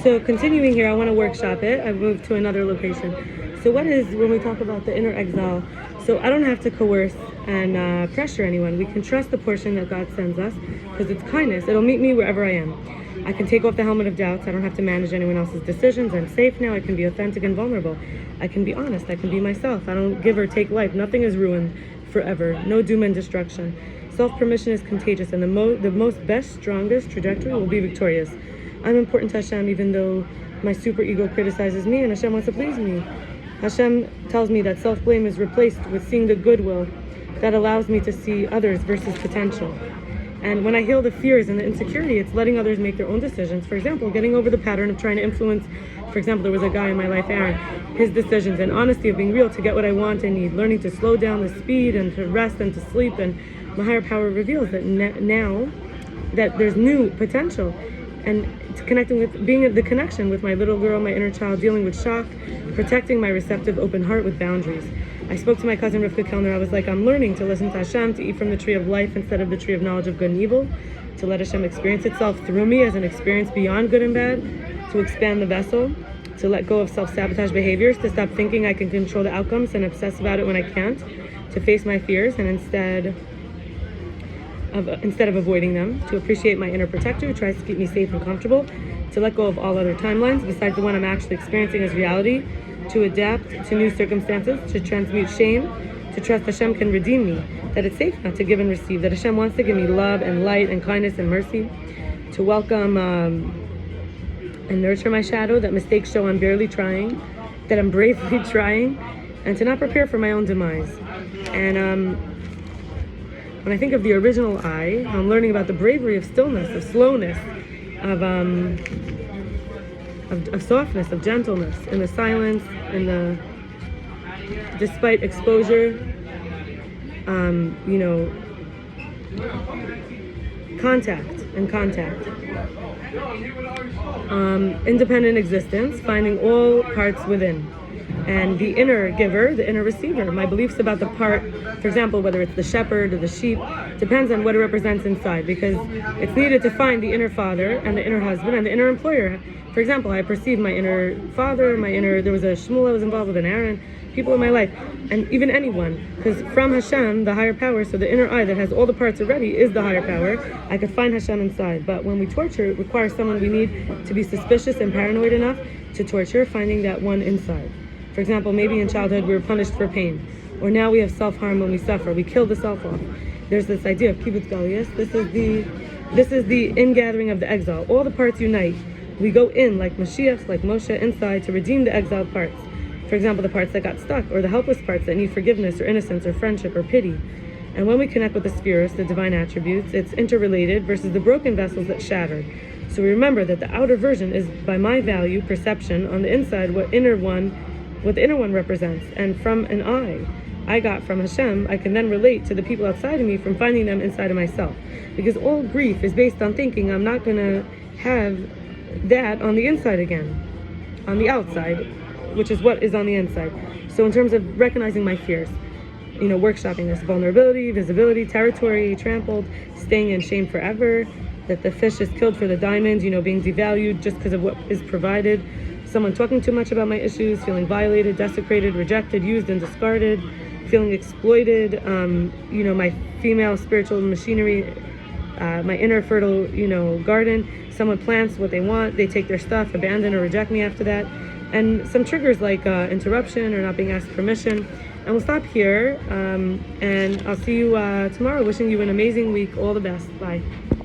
So continuing here, I want to workshop it. I've moved to another location. So what is, when we talk about the inner exile, so I don't have to coerce and pressure anyone. We can trust the portion that God sends us because it's kindness. It'll meet me wherever I am. I can take off the helmet of doubts. I don't have to manage anyone else's decisions. I'm safe now. I can be authentic and vulnerable. I can be honest. I can be myself. I don't give or take life. Nothing is ruined forever. No doom and destruction. Self-permission is contagious, and the most best, strongest trajectory will be victorious. I'm important to Hashem even though my super ego criticizes me and Hashem wants to please me. Hashem tells me that self-blame is replaced with seeing the goodwill that allows me to see others versus potential. And when I heal the fears and the insecurity, it's letting others make their own decisions. For example, getting over the pattern of trying to influence, for example, there was a guy in my life, Aaron, his decisions, and honesty of being real to get what I want and need, learning to slow down the speed and to rest and to sleep. And my higher power reveals that now that there's new potential. And connecting with, being the connection with my little girl, my inner child, dealing with shock, protecting my receptive open heart with boundaries. I spoke to my cousin Rivka Kellner. I was like, I'm learning to listen to Hashem, to eat from the tree of life instead of the tree of knowledge of good and evil, to let Hashem experience itself through me as an experience beyond good and bad, to expand the vessel, to let go of self-sabotage behaviors, to stop thinking I can control the outcomes and obsess about it when I can't, to face my fears and instead of avoiding them, to appreciate my inner protector who tries to keep me safe and comfortable, to let go of all other timelines besides the one I'm actually experiencing as reality, to adapt to new circumstances, to transmute shame, to trust Hashem can redeem me, that it's safe not to give and receive, that Hashem wants to give me love and light and kindness and mercy, to welcome and nurture my shadow, that mistakes show I'm barely trying, that I'm bravely trying, and to not prepare for my own demise. And when I think of the original I, I'm learning about the bravery of stillness, of slowness, of softness, of gentleness, in the silence, in the, despite exposure, contact, independent existence, finding all parts within. And the inner giver, the inner receiver. My beliefs about the part, for example, whether it's the shepherd or the sheep, depends on what it represents inside, because it's needed to find the inner father and the inner husband and the inner employer. For example, I perceive my inner father, there was a shmuel I was involved with, an Aaron, people in my life, and even anyone, because from Hashem, the higher power, so the inner I that has all the parts already is the higher power, I could find Hashem inside. But when we torture, it requires someone we need to be suspicious and paranoid enough to torture, finding that one inside. For example, maybe in childhood we were punished for pain, or now we have self-harm when we suffer. We kill the self off. There's this idea of kibbutz galuyos. This is the ingathering of the exile. All the parts unite. We go in like Mashiachs, like Moshe, inside to redeem the exiled parts. For example, the parts that got stuck, or the helpless parts that need forgiveness or innocence or friendship or pity. And when we connect with the spheres, the divine attributes, it's interrelated versus the broken vessels that shattered. So we remember that the outer version is by my value, perception, on the inside what the inner one represents. And from an I got from Hashem, I can then relate to the people outside of me from finding them inside of myself. Because all grief is based on thinking I'm not going to have that on the inside again, on the outside, which is what is on the inside. So in terms of recognizing my fears, workshopping this, vulnerability, visibility, territory, trampled, staying in shame forever, that the fish is killed for the diamond, being devalued just because of what is provided, someone talking too much about my issues, feeling violated, desecrated, rejected, used and discarded, feeling exploited, my female spiritual machinery, my inner fertile, garden, someone plants what they want, they take their stuff, abandon or reject me after that, and some triggers like interruption or not being asked permission. And we'll stop here, and I'll see you tomorrow. Wishing you an amazing week. All the best. Bye.